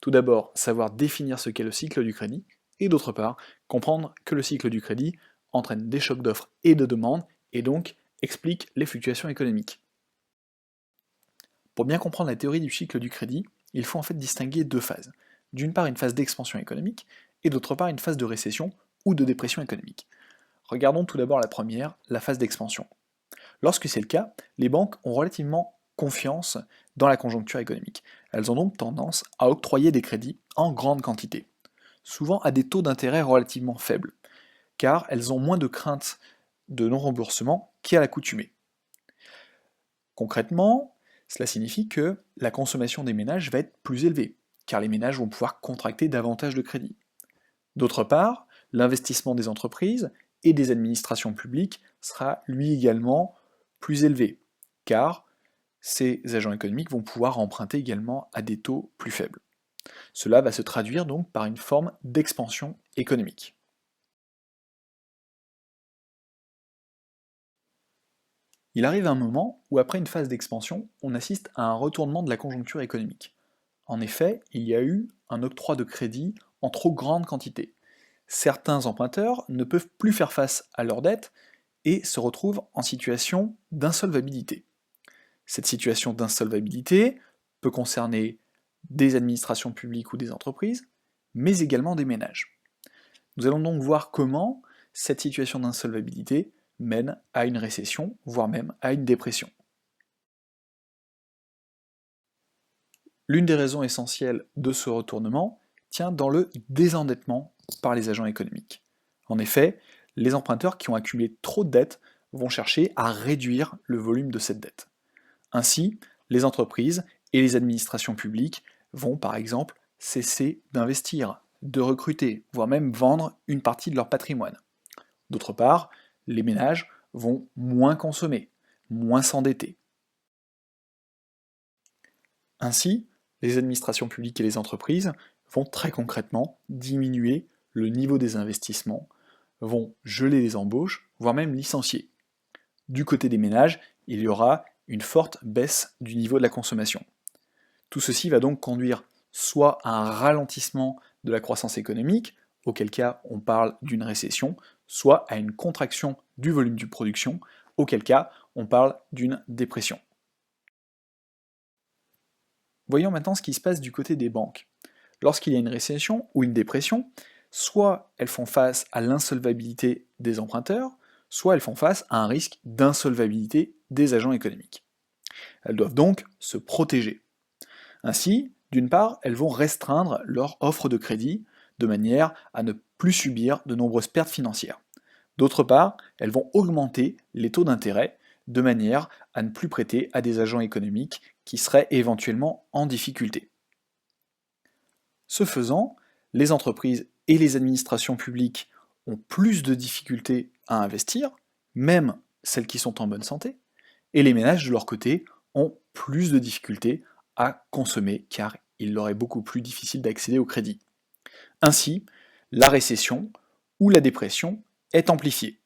Tout d'abord, savoir définir ce qu'est le cycle du crédit, et d'autre part, comprendre que le cycle du crédit entraîne des chocs d'offres et de demande, et donc explique les fluctuations économiques. Pour bien comprendre la théorie du cycle du crédit, il faut en fait distinguer deux phases. D'une part une phase d'expansion économique, et d'autre part une phase de récession ou de dépression économique. Regardons tout d'abord la première, la phase d'expansion. Lorsque c'est le cas, les banques ont relativement confiance dans la conjoncture économique. Elles ont donc tendance à octroyer des crédits en grande quantité, souvent à des taux d'intérêt relativement faibles, car elles ont moins de craintes de non-remboursement qu'à l'accoutumée. Concrètement, cela signifie que la consommation des ménages va être plus élevée, car les ménages vont pouvoir contracter davantage de crédits. D'autre part, l'investissement des entreprises et des administrations publiques sera lui également plus élevé, car ces agents économiques vont pouvoir emprunter également à des taux plus faibles. Cela va se traduire donc par une forme d'expansion économique. Il arrive un moment où après une phase d'expansion, on assiste à un retournement de la conjoncture économique. En effet, il y a eu un octroi de crédit en trop grande quantité. Certains emprunteurs ne peuvent plus faire face à leurs dettes et se retrouvent en situation d'insolvabilité. Cette situation d'insolvabilité peut concerner des administrations publiques ou des entreprises, mais également des ménages. Nous allons donc voir comment cette situation d'insolvabilité mène à une récession, voire même à une dépression. L'une des raisons essentielles de ce retournement tient dans le désendettement par les agents économiques. En effet, les emprunteurs qui ont accumulé trop de dettes vont chercher à réduire le volume de cette dette. Ainsi, les entreprises et les administrations publiques vont par exemple cesser d'investir, de recruter, voire même vendre une partie de leur patrimoine. D'autre part, les ménages vont moins consommer, moins s'endetter. Ainsi, les administrations publiques et les entreprises vont très concrètement diminuer le niveau des investissements, vont geler les embauches, voire même licencier. Du côté des ménages, il y aura une forte baisse du niveau de la consommation. Tout ceci va donc conduire soit à un ralentissement de la croissance économique, auquel cas on parle d'une récession, soit à une contraction du volume de production, auquel cas on parle d'une dépression. Voyons maintenant ce qui se passe du côté des banques. Lorsqu'il y a une récession ou une dépression, soit elles font face à l'insolvabilité des emprunteurs, soit elles font face à un risque d'insolvabilité des agents économiques. Elles doivent donc se protéger. Ainsi, d'une part, elles vont restreindre leur offre de crédit de manière à ne plus subir de nombreuses pertes financières. D'autre part, elles vont augmenter les taux d'intérêt de manière à ne plus prêter à des agents économiques qui seraient éventuellement en difficulté. Ce faisant, les entreprises et les administrations publiques ont plus de difficultés à investir, même celles qui sont en bonne santé, et les ménages de leur côté ont plus de difficultés à consommer car il leur est beaucoup plus difficile d'accéder au crédit. Ainsi, la récession ou la dépression est amplifiée.